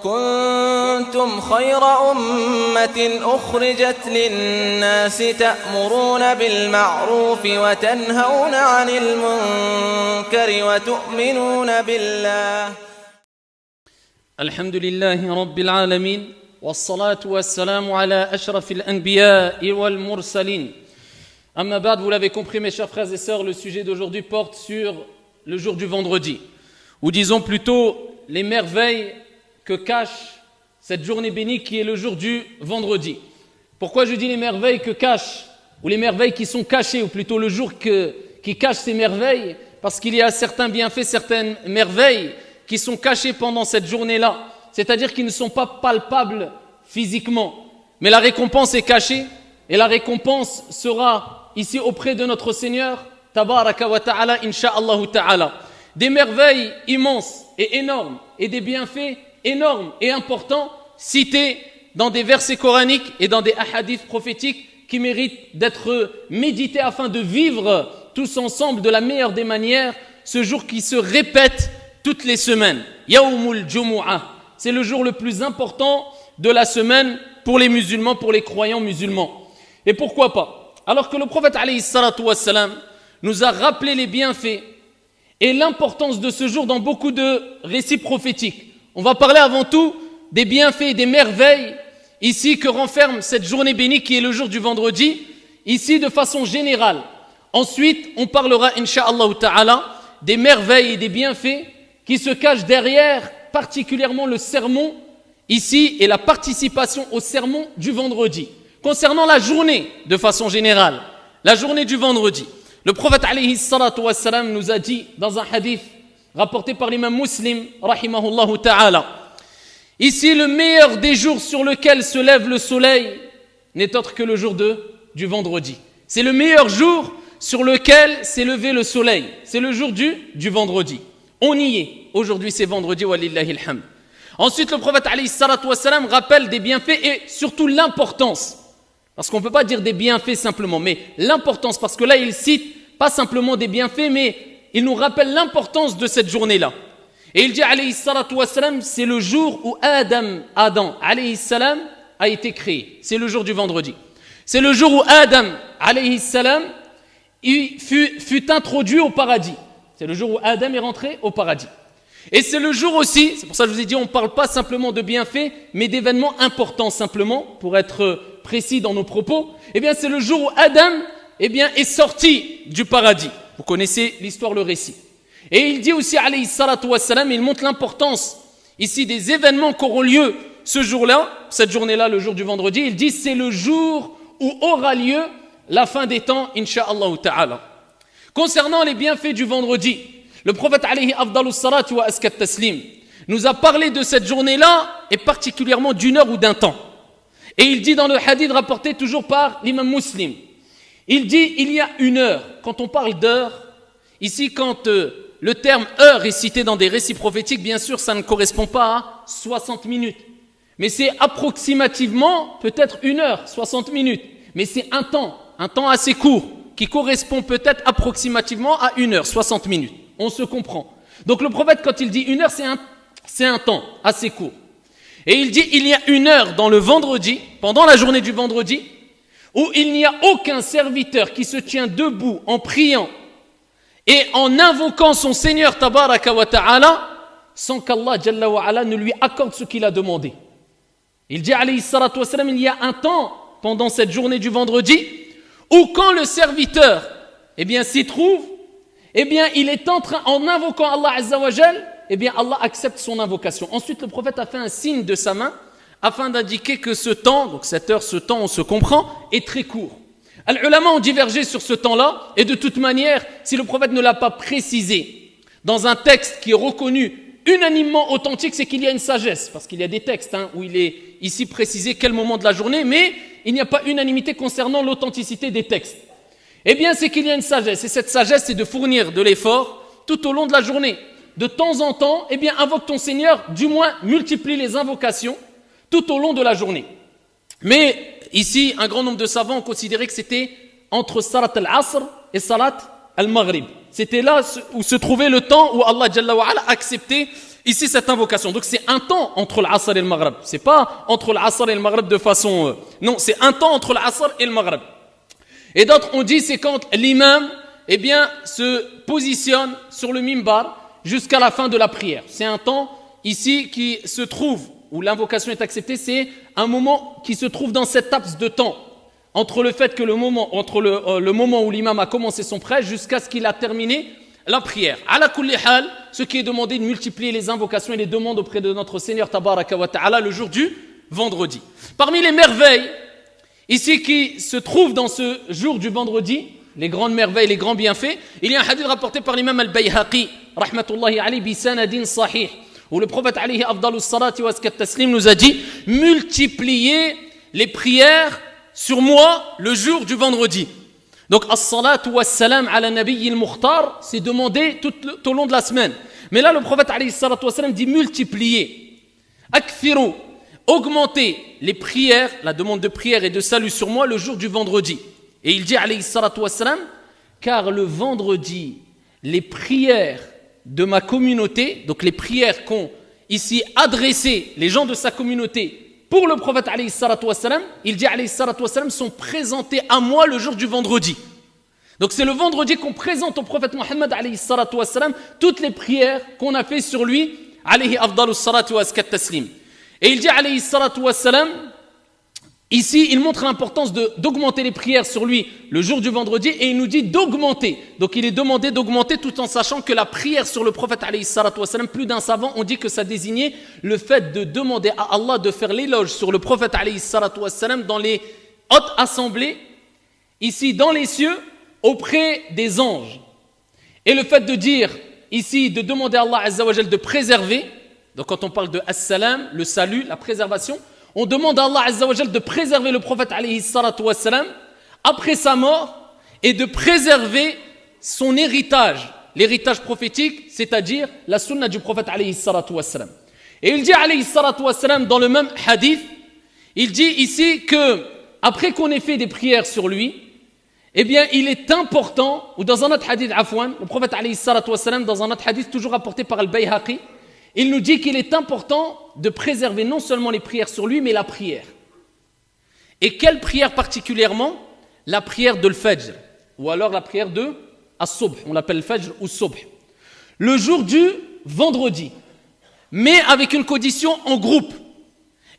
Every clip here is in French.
كنتم خير أمة أخرجت للناس تأمرون بالمعروف وتنهون عن المنكر وتؤمنون بالله. الحمد لله رب العالمين والصلاة والسلام على أشرف الأنبياء والمرسلين. Amma ba'd, vous l'avez compris mes chers frères et sœurs, le sujet d'aujourd'hui porte sur le jour du vendredi, ou disons plutôt les merveilles que cache cette journée bénie qui est le jour du vendredi. Pourquoi je dis les merveilles que cache, ou les merveilles qui sont cachées, ou plutôt le jour qui cache ces merveilles? Parce qu'il y a certains bienfaits, certaines merveilles qui sont cachées pendant cette journée-là, c'est-à-dire qui ne sont pas palpables physiquement, mais la récompense est cachée, et la récompense sera ici auprès de notre Seigneur, Tabaraka wa Ta'ala, Inch'Allah Ta'ala. Des merveilles immenses et énormes, et des bienfaits énormes et importants, cités dans des versets coraniques et dans des hadiths prophétiques qui méritent d'être médités afin de vivre tous ensemble de la meilleure des manières ce jour qui se répète toutes les semaines. Yawmul Jumu'ah, c'est le jour le plus important de la semaine pour les musulmans, pour les croyants musulmans. Et pourquoi pas? Alors que le prophète alayhi salatu wassalam nous a rappelé les bienfaits et l'importance de ce jour dans beaucoup de récits prophétiques. On va parler avant tout des bienfaits et des merveilles ici que renferme cette journée bénie qui est le jour du vendredi, ici de façon générale. Ensuite, on parlera, incha'Allah ta'ala, des merveilles et des bienfaits qui se cachent derrière particulièrement le sermon ici et la participation au sermon du vendredi. Concernant la journée de façon générale, la journée du vendredi, le prophète alayhi salatu wassalam nous a dit dans un hadith rapporté par l'imam Muslim, rahimahullah ta'ala, ici le meilleur des jours sur lequel se lève le soleil n'est autre que le jour du vendredi. C'est le meilleur jour sur lequel s'est levé le soleil. C'est le jour du vendredi. On y est. Aujourd'hui c'est vendredi, walillahi alhamd. Ensuite le prophète alayhi salatu wassalam rappelle des bienfaits et surtout l'importance. Parce qu'on ne peut pas dire des bienfaits simplement, mais l'importance, parce que là il cite pas simplement des bienfaits, mais il nous rappelle l'importance de cette journée-là. Et il dit alayhi salatu wassalam, c'est le jour où Adam alayhi salam a été créé. C'est le jour du vendredi. C'est le jour où Adam alayhi salam fut introduit au paradis. C'est le jour où Adam est rentré au paradis. Et c'est le jour aussi, c'est pour ça que je vous ai dit, on ne parle pas simplement de bienfaits, mais d'événements importants simplement, pour être précis dans nos propos. Eh bien, c'est le jour où Adam, est sorti du paradis. Vous connaissez l'histoire, le récit. Et il dit aussi, alayhi salatu wassalam, il montre l'importance ici des événements qui auront lieu ce jour-là, cette journée-là, le jour du vendredi. Il dit, c'est le jour où aura lieu la fin des temps, incha'Allah ta'ala. Concernant les bienfaits du vendredi, le prophète alayhi afdalus salatu wa askat taslim nous a parlé de cette journée-là et particulièrement d'une heure ou d'un temps. Et il dit dans le hadith rapporté toujours par l'imam Muslim, il dit il y a une heure. Quand on parle d'heure, ici quand le terme heure est cité dans des récits prophétiques, bien sûr ça ne correspond pas à 60 minutes. Mais c'est approximativement peut-être une heure, 60 minutes. Mais c'est un temps assez court qui correspond peut-être approximativement à une heure, 60 minutes. On se comprend. Donc le prophète, quand il dit une heure, c'est un temps assez court. Et il dit, il y a une heure dans le vendredi, pendant la journée du vendredi, où il n'y a aucun serviteur qui se tient debout en priant et en invoquant son Seigneur Tabaraka wa Ta'ala, sans qu'Allah Jalla wa Ala ne lui accorde ce qu'il a demandé. Il dit, alayhi salatu wassalam, il y a un temps, pendant cette journée du vendredi, où quand le serviteur, s'y trouve, il est en invoquant Allah Azza wa Jal, Allah accepte son invocation. Ensuite, le prophète a fait un signe de sa main afin d'indiquer que ce temps, donc cette heure, ce temps, on se comprend, est très court. Les ulama ont divergé sur ce temps-là, et de toute manière, si le prophète ne l'a pas précisé dans un texte qui est reconnu unanimement authentique, c'est qu'il y a une sagesse, parce qu'il y a des textes où il est ici précisé quel moment de la journée, mais il n'y a pas unanimité concernant l'authenticité des textes. C'est qu'il y a une sagesse, et cette sagesse, c'est de fournir de l'effort tout au long de la journée. De temps en temps, invoque ton Seigneur, du moins multiplie les invocations tout au long de la journée. Mais ici, un grand nombre de savants ont considéré que c'était entre Salat al-Asr et Salat al-Maghrib. C'était là où se trouvait le temps où Allah Jalla wa Ala acceptait ici cette invocation. Donc c'est un temps entre l'Asr et le Maghrib. C'est pas entre l'Asr et le Maghrib de façon... non, c'est un temps entre l'Asr et le Maghrib. Et d'autres ont dit c'est quand l'imam se positionne sur le mimbar jusqu'à la fin de la prière. C'est un temps ici qui se trouve, où l'invocation est acceptée, c'est un moment qui se trouve dans cette laps de temps, entre le moment où l'imam a commencé son prêche jusqu'à ce qu'il a terminé la prière. Ala kulli hal, ce qui est demandé de multiplier les invocations et les demandes auprès de notre Seigneur Tabaraka wa Ta'ala le jour du vendredi. Parmi les merveilles ici qui se trouvent dans ce jour du vendredi, les grandes merveilles, les grands bienfaits, il y a un hadith rapporté par l'imam al-Bayhaqi, rahmatullahi alayhi bi sanadin sahih, où le prophète alayhi afdalus salati wa askat taslim nous a dit multipliez les prières sur moi le jour du vendredi. Donc as-salatu was-salam ala nabiyil mukhtar, c'est demandé tout au long de la semaine. Mais là le prophète alayhi salatu was-salam dit multipliez, akthiru, augmentez les prières, la demande de prière et de salut sur moi le jour du vendredi. Et il dit alayhi salatu wassalam, car le vendredi, les prières de ma communauté, donc les prières qu'ont ici adressées les gens de sa communauté pour le prophète alayhi salatu wassalam, il dit alayhi salatu wassalam, sont présentées à moi le jour du vendredi. Donc c'est le vendredi qu'on présente au prophète Mohammed alayhi salatu wassalam toutes les prières qu'on a fait sur lui alayhi afdalus salatu wa askat taslim. Et il dit alayhi salatu wassalam, ici, il montre l'importance d'augmenter les prières sur lui le jour du vendredi et il nous dit d'augmenter. Donc il est demandé d'augmenter tout en sachant que la prière sur le prophète alayhi salatu wassalam, plus d'un savant ont dit que ça désignait le fait de demander à Allah de faire l'éloge sur le prophète alayhi salatu wassalam dans les hautes assemblées, ici dans les cieux, auprès des anges. Et le fait de dire ici, de demander à Allah azza wa jal de préserver, donc quand on parle de as-salam, le salut, la préservation, on demande à Allah azza wa jal de préserver le prophète alayhi salatu wassalam après sa mort et de préserver son héritage, l'héritage prophétique, c'est-à-dire la sunna du prophète alayhi salatu wassalam. Et il dit alayhi salatu wassalam dans le même hadith, il dit ici que après qu'on ait fait des prières sur lui, eh bien il est important, ou dans un autre hadith afwan, le prophète alayhi salatu wassalam dans un autre hadith toujours rapporté par al-Bayhaqi, il nous dit qu'il est important de préserver non seulement les prières sur lui, mais la prière. Et quelle prière particulièrement? La prière de l'Fajr, ou alors la prière de As-Subh, on l'appelle Fajr ou Subh. Le jour du vendredi, mais avec une condition en groupe.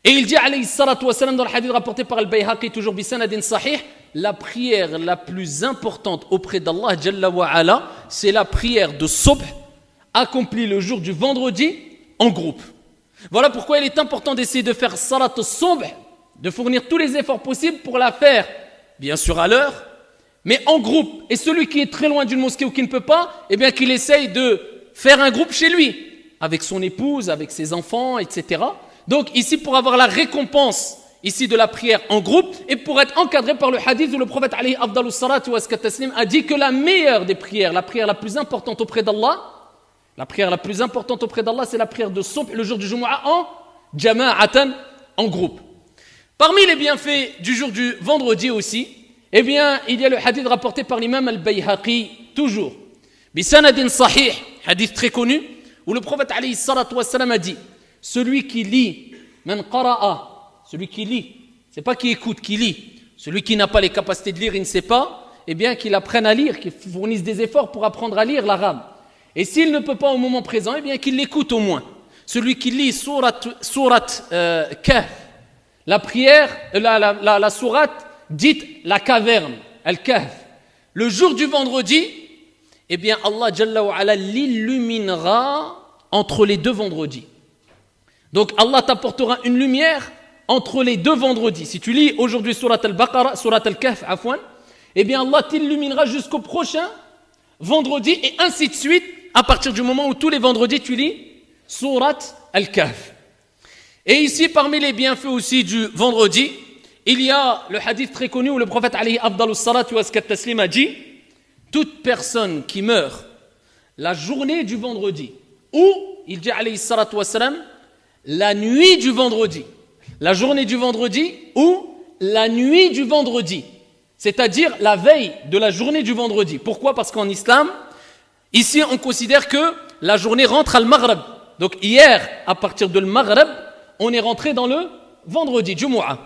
Et il dit, alayhi salatu wassalam, dans le hadith rapporté par al-Bayhaqi, toujours bisanadin sahih, la prière la plus importante auprès d'Allah, Jalla wa ala, c'est la prière de Subh, accomplie le jour du vendredi, en groupe. Voilà pourquoi il est important d'essayer de faire salat al-subh, de fournir tous les efforts possibles pour la faire, bien sûr à l'heure, mais en groupe. Et celui qui est très loin d'une mosquée ou qui ne peut pas, eh bien qu'il essaye de faire un groupe chez lui, avec son épouse, avec ses enfants, etc. Donc ici, pour avoir la récompense ici de la prière en groupe, et pour être encadré par le hadith où le prophète alayhi afdalus salatu wa askat taslim a dit que la meilleure des prières, la prière la plus importante auprès d'Allah, la prière la plus importante auprès d'Allah, c'est la prière de Subh, le jour du Jumu'ah, en jama'atan, en groupe. Parmi les bienfaits du jour du vendredi aussi, eh bien, il y a le hadith rapporté par l'imam al-Bayhaqi, toujours. Bisanadin sahih, hadith très connu, où le prophète alayhi salatu wassalam a dit, celui qui lit, man qara'a, celui qui lit, c'est pas qui écoute, qui lit, celui qui n'a pas les capacités de lire, il ne sait pas, eh bien, qu'il apprenne à lire, qu'il fournisse des efforts pour apprendre à lire l'arabe. Et s'il ne peut pas au moment présent, eh bien qu'il l'écoute au moins. Celui qui lit surat Kahf, la prière, la sourate dite la caverne, al-Kahf, le jour du vendredi, eh bien Allah Jalla wa ala l'illuminera entre les deux vendredis. Donc Allah t'apportera une lumière entre les deux vendredis. Si tu lis aujourd'hui surat al-Baqarah, surat al-Kahf, afwan, eh bien Allah t'illuminera jusqu'au prochain vendredi et ainsi de suite, à partir du moment où tous les vendredis tu lis Surat Al-Kahf. Et ici, parmi les bienfaits aussi du vendredi, il y a le hadith très connu où le prophète alayhi afdalus salatu wa askat taslim a dit, toute personne qui meurt la journée du vendredi, ou, il dit alayhi salatu wa salam, la nuit du vendredi, la journée du vendredi ou la nuit du vendredi, c'est-à-dire la veille de la journée du vendredi. Pourquoi? Parce qu'en islam, ici on considère que la journée rentre al-Maghrib, Donc hier, à partir de le Maghreb, on est rentré dans le vendredi, Jumu'ah.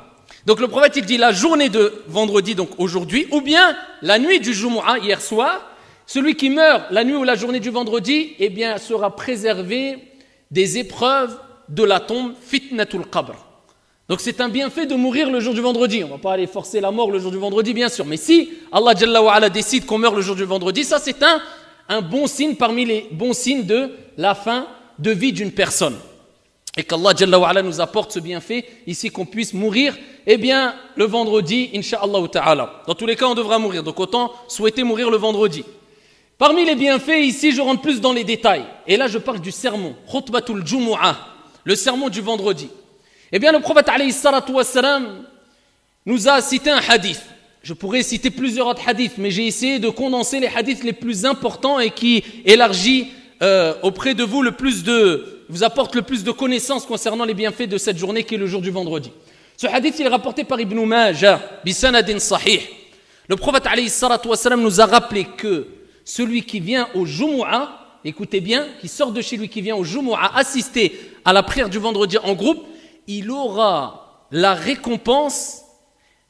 Donc le prophète il dit la journée de vendredi, donc aujourd'hui, ou bien la nuit du Jumu'ah, hier soir, celui qui meurt la nuit ou la journée du vendredi, eh bien sera préservé des épreuves de la tombe, fitnatul qabr. Donc c'est un bienfait de mourir le jour du vendredi. On ne va pas aller forcer la mort le jour du vendredi, bien sûr. Mais si Allah Jalla wa Ala décide qu'on meurt le jour du vendredi, ça c'est un bon signe parmi les bons signes de la fin de vie d'une personne. Et qu'Allah Jalla wa Ala nous apporte ce bienfait ici, qu'on puisse mourir, eh bien, le vendredi, Inch'Allah ta'ala. Dans tous les cas, on devra mourir. Donc autant souhaiter mourir le vendredi. Parmi les bienfaits, ici, je rentre plus dans les détails. Et là, je parle du sermon. Khutbatul Jumu'ah, le sermon du vendredi. Eh bien, le prophète alayhi salatu wassalam nous a cité un hadith. Je pourrais citer plusieurs autres hadiths, mais j'ai essayé de condenser les hadiths les plus importants et qui élargit auprès de vous vous apporte le plus de connaissances concernant les bienfaits de cette journée qui est le jour du vendredi. Ce hadith il est rapporté par Ibn Majah, bisanadin sahih. Le prophète alayhi salatu wassalam nous a rappelé que celui qui vient au Jumu'ah, écoutez bien, qui sort de chez lui, qui vient au Jumu'ah assister à la prière du vendredi en groupe, il aura la récompense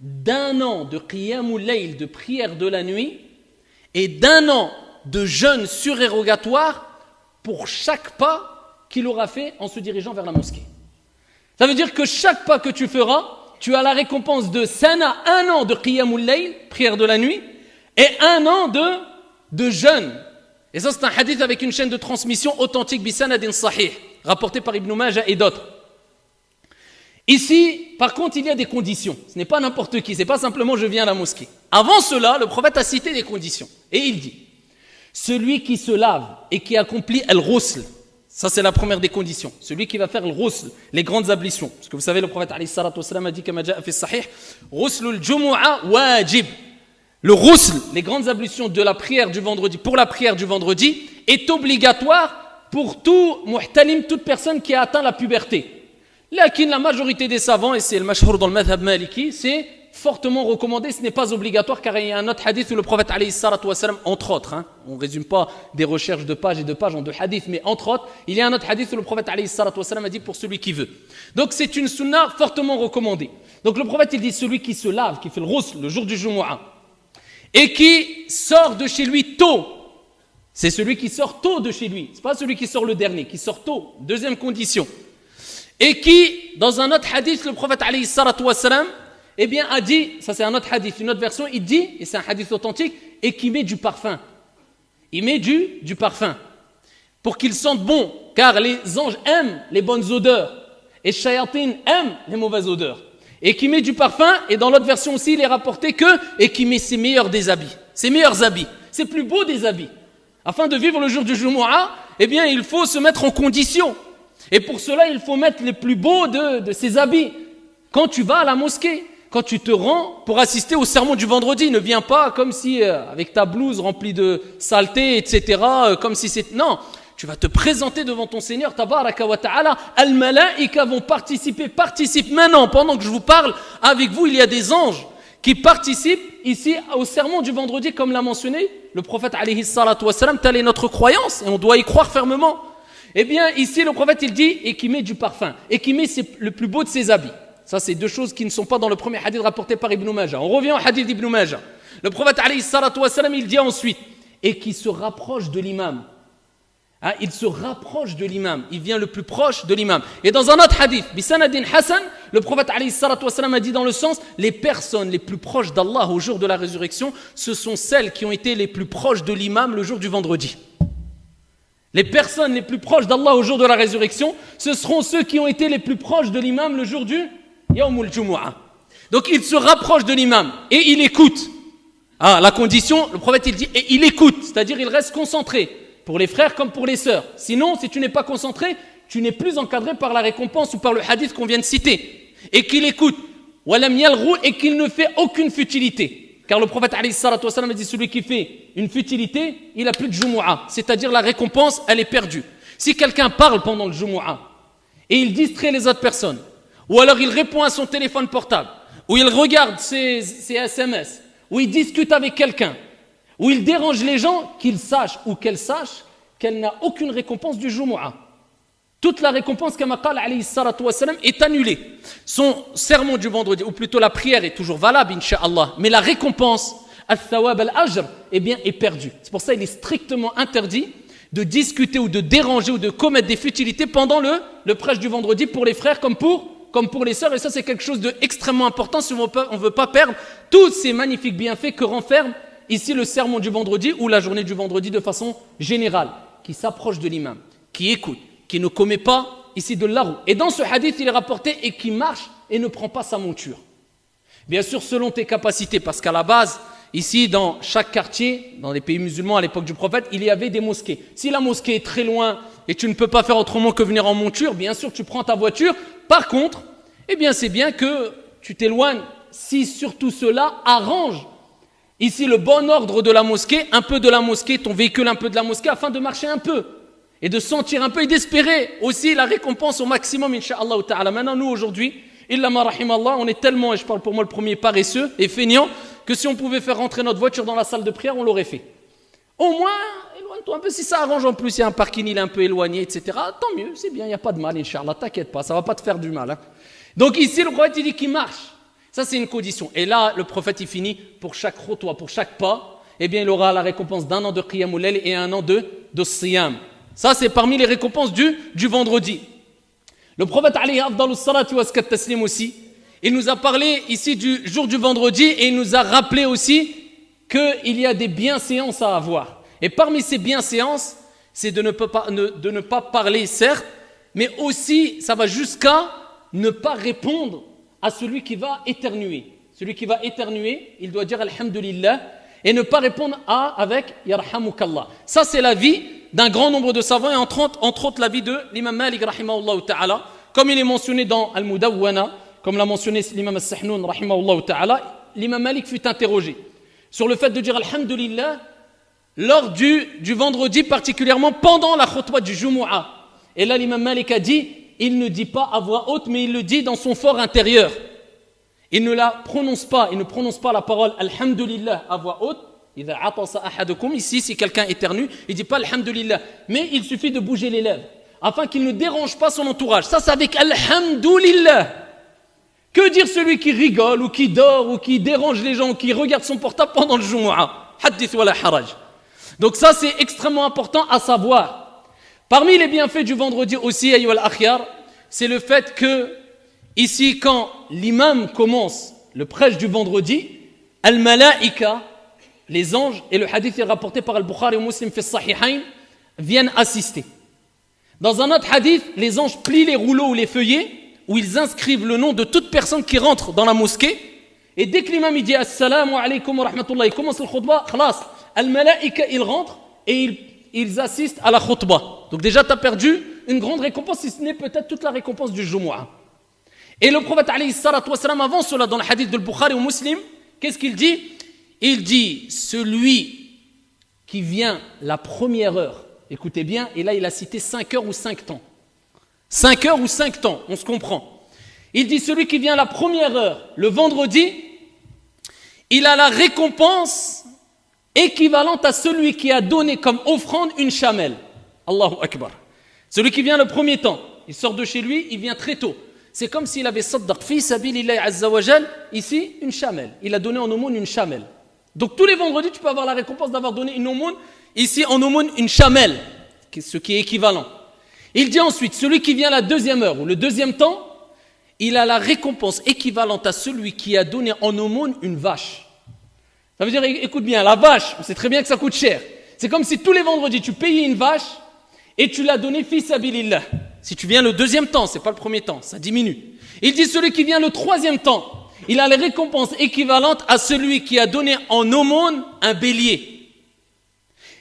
d'un an de qiyamul layl, de prière de la nuit, et d'un an de jeûne surérogatoire pour chaque pas qu'il aura fait en se dirigeant vers la mosquée. Ça veut dire que chaque pas que tu feras, tu as la récompense de sana, un an de qiyamul layl, prière de la nuit, et un an de jeûne. Et ça c'est un hadith avec une chaîne de transmission authentique, bisanadin sahih, rapporté par Ibn Majah et d'autres. Ici, par contre, il y a des conditions. Ce n'est pas n'importe qui, ce n'est pas simplement je viens à la mosquée. Avant cela, le prophète a cité des conditions. Et il dit, celui qui se lave et qui accomplit al-ghusl, ça c'est la première des conditions. Celui qui va faire al-ghusl, les grandes ablutions. Parce que vous savez, le prophète alayhi salatu wassalam a dit, kama ja'a fi sahih, ghuslul jumu'a wajib. Le ghusl, les grandes ablutions de la prière du vendredi, pour la prière du vendredi, est obligatoire pour tout muhtalim, toute personne qui a atteint la puberté. Lakin la majorité des savants, et c'est le mashhour dans le madhab maliki, c'est fortement recommandé, ce n'est pas obligatoire, car il y a un autre hadith où le prophète alayhi salatu wassalam, entre autres, on ne résume pas des recherches de pages et de pages en deux hadiths, mais entre autres, il y a un autre hadith où le prophète alayhi salatu wassalam a dit pour celui qui veut. Donc c'est une sunna fortement recommandée. Donc le prophète il dit celui qui se lave, qui fait le ghusl le jour du Jumu'ah, et qui sort de chez lui tôt, c'est celui qui sort tôt de chez lui, c'est pas celui qui sort le dernier, qui sort tôt, deuxième condition. Et qui, dans un autre hadith, le prophète alayhi salatu wassalam, eh bien, a dit, ça c'est un autre hadith, une autre version, il dit, et c'est un hadith authentique, et qui met du parfum. Il met du parfum. Pour qu'il sente bon, car les anges aiment les bonnes odeurs, et shayatin aiment les mauvaises odeurs. Et qui met du parfum, et dans l'autre version aussi, il est rapporté que, et qui met ses meilleurs des habits, ses meilleurs habits, ses plus beaux des habits. Afin de vivre le jour du Jumu'ah, eh bien, il faut se mettre en condition. Et pour cela, il faut mettre les plus beaux de ses habits. Quand tu vas à la mosquée, quand tu te rends pour assister au sermon du vendredi, ne viens pas comme si, avec ta blouse remplie de saleté, etc., comme si c'est... Non, tu vas te présenter devant ton Seigneur, tabaraka wa ta'ala, al-malaïka vont participent maintenant, pendant que je vous parle, avec vous, il y a des anges qui participent ici au sermon du vendredi, comme l'a mentionné le prophète alayhi salatu wassalam, telle est notre croyance, et on doit y croire fermement. Eh bien, ici, le prophète, il dit, et qui met du parfum, et qui met le plus beau de ses habits. Ça, c'est deux choses qui ne sont pas dans le premier hadith rapporté par Ibn Majah. On revient au hadith d'Ibn Majah. Le prophète, alayhi salatu wassalam, il dit ensuite, et qui se rapproche de l'imam. Il se rapproche de l'imam. Il vient le plus proche de l'imam. Et dans un autre hadith, bisanadin hasan, le prophète, alayhi salatu wassalam, a dit dans le sens, les personnes les plus proches d'Allah au jour de la résurrection, ce sont celles qui ont été les plus proches de l'imam le jour du vendredi. Les personnes les plus proches d'Allah au jour de la résurrection, ce seront ceux qui ont été les plus proches de l'imam le jour du Yawmul Jumu'ah. Donc il se rapproche de l'imam et il écoute. La condition, le prophète il dit, et il écoute, c'est-à-dire il reste concentré, pour les frères comme pour les sœurs. Sinon, si tu n'es pas concentré, tu n'es plus encadré par la récompense ou par le hadith qu'on vient de citer. Et qu'il écoute, walam yalghou, et qu'il ne fait aucune futilité. Car le prophète alayhi salatu wassalam a dit celui qui fait une futilité, il n'a plus de Jumu'ah. C'est-à-dire la récompense, elle est perdue. Si quelqu'un parle pendant le Jumu'ah et il distrait les autres personnes, ou alors il répond à son téléphone portable, ou il regarde ses SMS, ou il discute avec quelqu'un, ou il dérange les gens, qu'il sache ou qu'elle sache qu'elle n'a aucune récompense du Jumu'ah. toute la récompense kama qala alayhi salatu wassalam est annulée. Son sermon du vendredi, ou plutôt la prière est toujours valable, incha'Allah, mais la récompense, al-thawab al-ajr, eh bien, est perdue. C'est pour ça qu'il est strictement interdit de discuter ou de déranger ou de commettre des futilités pendant le prêche du vendredi pour les frères comme pour les sœurs. Et ça, c'est quelque chose d'extrêmement important si on ne veut pas perdre tous ces magnifiques bienfaits que renferme ici le sermon du vendredi ou la journée du vendredi de façon générale, qui s'approche de l'imam, qui écoute, qui ne commet pas ici de l'arou. Et dans ce hadith, il est rapporté et qui marche et ne prend pas sa monture. Bien sûr, selon tes capacités, parce qu'à la base, ici, dans chaque quartier, dans les pays musulmans à l'époque du prophète, il y avait des mosquées. Si la mosquée est très loin et tu ne peux pas faire autrement que venir en monture, bien sûr, tu prends ta voiture. Par contre, eh bien, c'est bien que tu t'éloignes si surtout cela arrange ici le bon ordre de la mosquée, un peu de la mosquée, ton véhicule un peu de la mosquée, afin de marcher un peu et de sentir un peu et d'espérer aussi la récompense au maximum, incha'Allah ta'ala. Maintenant, nous, aujourd'hui, illa ma rahimallah, on est tellement, et je parle pour moi le premier, paresseux et feignant, que si on pouvait faire rentrer notre voiture dans la salle de prière, on l'aurait fait. Au moins, éloigne-toi un peu, si ça arrange en plus, il y a un parking, il est un peu éloigné, etc. Tant mieux, c'est bien, il n'y a pas de mal, incha'Allah, t'inquiète pas, ça ne va pas te faire du mal. Hein. Donc ici, le prophète, il dit qu'il marche. Ça, c'est une condition. Et là, le prophète, il finit, pour chaque khutwa, pour chaque pas, eh bien, il aura la récompense d'un an de qiyamul layl et un an de siyam. Ça, c'est parmi les récompenses du vendredi. Le prophète, alayhi afdalus salatu wa taslim aussi, il nous a parlé ici du jour du vendredi et il nous a rappelé aussi qu'il y a des bienséances à avoir. Et parmi ces bienséances, c'est de ne pas parler, certes, mais aussi, ça va jusqu'à ne pas répondre à celui qui va éternuer. Celui qui va éternuer, il doit dire Alhamdulillah et ne pas répondre avec Yarhamukallah. Ça, c'est l'avis d'un grand nombre de savants et entre autres l'avis de l'imam Malik rahimahullah ta'ala, comme il est mentionné dans Al-Mudawwana, comme l'a mentionné l'imam As-Sahnoun rahimahullah ta'ala, l'imam Malik fut interrogé sur le fait de dire Alhamdulillah lors du vendredi, particulièrement pendant la khutbah du Jumu'ah. Et là, l'imam Malik a dit, il ne dit pas à voix haute, mais il le dit dans son fort intérieur. Il ne prononce pas la parole Alhamdulillah à voix haute. Ici, si quelqu'un éternue, il ne dit pas Alhamdulillah, mais il suffit de bouger les lèvres afin qu'il ne dérange pas son entourage. Ça, c'est avec Alhamdulillah. Que dire celui qui rigole ou qui dort ou qui dérange les gens ou qui regarde son portable pendant le Jumu'ah? Hadith wala haraj. Donc ça, c'est extrêmement important à savoir. Parmi les bienfaits du vendredi aussi, ayyuhal akhyar, c'est le fait que ici, quand l'imam commence le prêche du vendredi, al-malaika, les anges, et le hadith est rapporté par Al-Bukhari et Muslim fi Sahihain, viennent assister. Dans un autre hadith, les anges plient les rouleaux ou les feuillets où ils inscrivent le nom de toute personne qui rentre dans la mosquée. Et dès que l'imam dit Assalamu alaykum wa rahmatullah, il commence le khutbah, khalas, al-malaika, ils rentrent et ils assistent à la khutbah. Donc déjà, tu as perdu une grande récompense, si ce n'est peut-être toute la récompense du Jumu'ah. Et le prophète alayhi salatu wa salam, avant cela, dans le hadith de Bukhari ou Muslim, qu'est-ce qu'il dit? Il dit, celui qui vient la première heure, écoutez bien, et là il a cité 5 heures ou 5 temps. 5 heures ou 5 temps, on se comprend. Il dit, celui qui vient la première heure, le vendredi, il a la récompense équivalente à celui qui a donné comme offrande une chamelle. Allahu Akbar. Celui qui vient le premier temps, il sort de chez lui, il vient très tôt. C'est comme s'il avait saddaq fi sabilillahi azza wa jal, ici, une chamelle. Il a donné en aumône une chamelle. Donc tous les vendredis, tu peux avoir la récompense d'avoir donné une aumône, ici en aumône une chamelle, ce qui est équivalent. Il dit ensuite, celui qui vient la deuxième heure ou le deuxième temps, il a la récompense équivalente à celui qui a donné en aumône une vache. Ça veut dire, écoute bien, la vache, on sait très bien que ça coûte cher. C'est comme si tous les vendredis, tu payais une vache et tu l'as donnée fi sabilillah. Si tu viens le deuxième temps, c'est pas le premier temps, ça diminue. Il dit, celui qui vient le troisième temps, il a les récompenses équivalentes à celui qui a donné en aumône un bélier.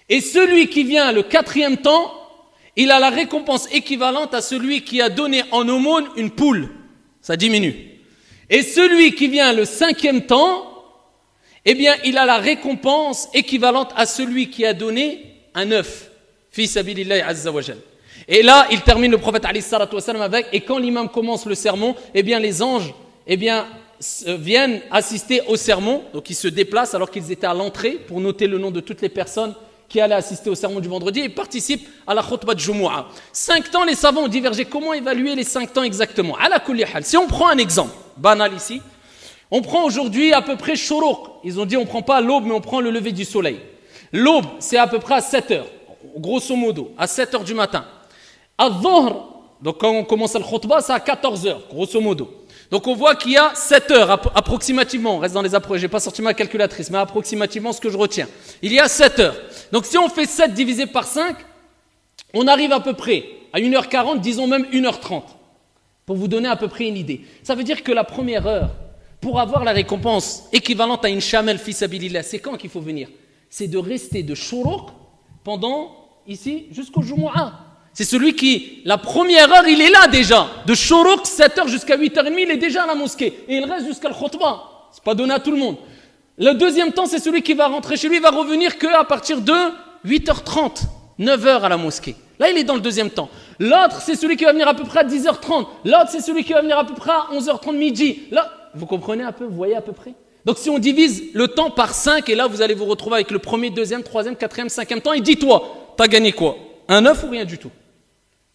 Et celui qui vient le quatrième temps, il a la récompense équivalente à celui qui a donné en aumône une poule. Ça diminue. Et celui qui vient le cinquième temps, eh bien, il a la récompense équivalente à celui qui a donné un œuf. Fi sabilillahi azza wa jal. Et là, il termine le prophète alayhi salatu wa salam avec, et quand l'imam commence le sermon, eh bien, les anges, eh bien, viennent assister au sermon, donc ils se déplacent alors qu'ils étaient à l'entrée pour noter le nom de toutes les personnes qui allait assister au sermon du vendredi et participe à la khutbah de Jumu'ah. 5 temps, les savants ont divergé. Comment évaluer les 5 temps exactement? Ala kulli hal. Si on prend un exemple banal ici, on prend aujourd'hui à peu près Shuruq. Ils ont dit on ne prend pas l'aube, mais on prend le lever du soleil. L'aube, c'est à peu près à 7 heures, grosso modo, à 7 heures du matin. Al-Dhuhr, donc quand on commence le khutbah, c'est à 14 heures, grosso modo. Donc on voit qu'il y a 7 heures approximativement, on reste dans les approches, je n'ai pas sorti ma calculatrice, mais approximativement ce que je retiens. Il y a 7 heures. Donc si on fait 7 divisé par 5, on arrive à peu près à 1h40, disons même 1h30, pour vous donner à peu près une idée. Ça veut dire que la première heure, pour avoir la récompense équivalente à une chamel fi sabilillah, c'est quand qu'il faut venir? C'est de rester de Shuruq pendant, ici, jusqu'au Jumu'ah. C'est celui qui, la première heure, il est là déjà. De Shuruq, 7h jusqu'à 8h30, il est déjà à la mosquée. Et il reste jusqu'à le khutbah. C'est pas donné à tout le monde. Le deuxième temps, c'est celui qui va rentrer chez lui, il va revenir qu'à partir de 8h30, 9h à la mosquée. Là, il est dans le deuxième temps. L'autre, c'est celui qui va venir à peu près à 10h30. L'autre, c'est celui qui va venir à peu près à 11h30 midi. Là, vous comprenez un peu, vous voyez à peu près? Donc si on divise le temps par 5, et là, vous allez vous retrouver avec le premier, deuxième, troisième, quatrième, cinquième temps, et dis-toi, t'as gagné quoi? Un œuf ou rien du tout?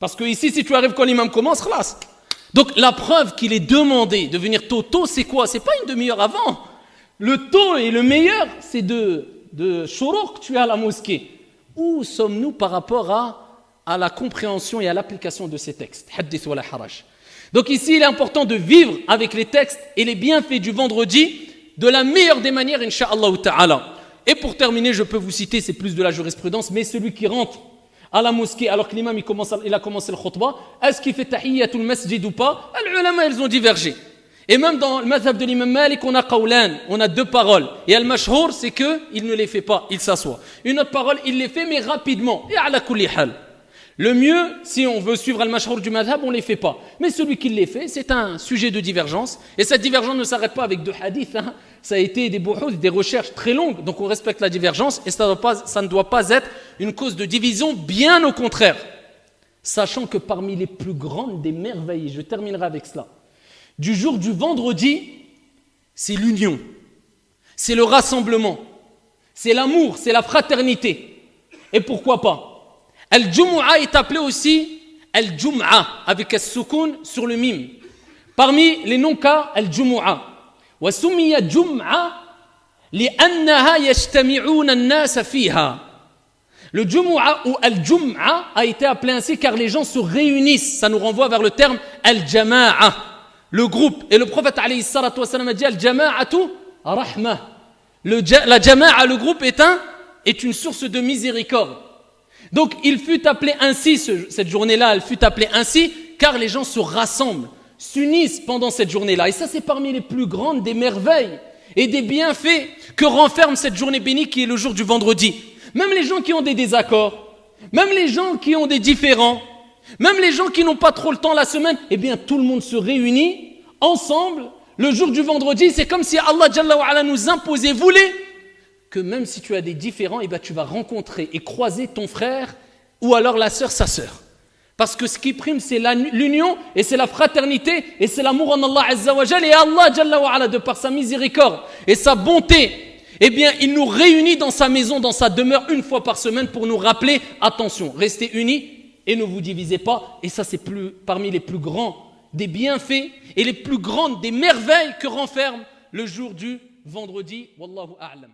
Parce que ici, si tu arrives quand l'imam commence, khlas. Donc la preuve qu'il est demandé de venir tôt, c'est quoi? C'est pas une demi-heure avant. Le tôt et le meilleur, c'est de Shuruq, tu es à la mosquée. Où sommes-nous par rapport à la compréhension et à l'application de ces textes? Hadith wala haraj. Donc ici, il est important de vivre avec les textes et les bienfaits du vendredi de la meilleure des manières, incha'Allah ta'ala. Et pour terminer, je peux vous citer, c'est plus de la jurisprudence, mais celui qui rentre à la mosquée alors que l'imam il a commencé le khutbah, est-ce qu'il fait tahiyyatul masjid ou pas? Les ulama, ils ont divergé. Et même dans le madhab de l'imam Malik, on a qawlan, on a 2 paroles. Et al-mashhour, c'est qu'il ne les fait pas, il s'assoit. Une autre parole, il les fait, mais rapidement. Et ala kulli hal. Le mieux, si on veut suivre al-mashhour du madhab, on ne les fait pas. Mais celui qui les fait, c'est un sujet de divergence. Et cette divergence ne s'arrête pas avec 2 hadiths. Hein. Ça a été des buhouth, des recherches très longues. Donc on respecte la divergence. Et ça ne doit pas être une cause de division, bien au contraire. Sachant que parmi les plus grandes des merveilles, je terminerai avec cela, du jour du vendredi, c'est l'union. C'est le rassemblement. C'est l'amour, c'est la fraternité. Et pourquoi pas? Al-Jumu'ah est appelé aussi Al-Jum'a avec As-Sukun sur le mime. Parmi les noms-cas, Al-Jumu'ah. Wa sumiya Jum'a li'annaha yajtami'una an-nas fiha. Le Jumu'ah ou Al-Jum'a a été appelé ainsi car les gens se réunissent. Ça nous renvoie vers le terme Al-Jama'a, le groupe. Et le prophète alayhi salatu wa sallam a dit Al-Jama'atu rahmah. La Jama'a, le groupe, est une source de miséricorde. Donc il fut appelé ainsi, cette journée-là, elle fut appelée ainsi, car les gens se rassemblent, s'unissent pendant cette journée-là. Et ça, c'est parmi les plus grandes des merveilles et des bienfaits que renferme cette journée bénie qui est le jour du vendredi. Même les gens qui ont des désaccords, même les gens qui ont des différends, même les gens qui n'ont pas trop le temps la semaine, eh bien tout le monde se réunit ensemble le jour du vendredi. C'est comme si Allah Jalla wa Ala nous imposait, voulait que même si tu as des différends, eh bien, tu vas rencontrer et croiser ton frère ou alors la sœur, sa sœur. Parce que ce qui prime, c'est l'union et c'est la fraternité et c'est l'amour en Allah Azza wa Jal. Et Allah Jalla wa Ala, de par sa miséricorde et sa bonté, eh bien, il nous réunit dans sa maison, dans sa demeure, une fois par semaine pour nous rappeler, attention, restez unis et ne vous divisez pas. Et ça, c'est parmi les plus grands des bienfaits et les plus grandes des merveilles que renferme le jour du vendredi. Wallahu a'lam.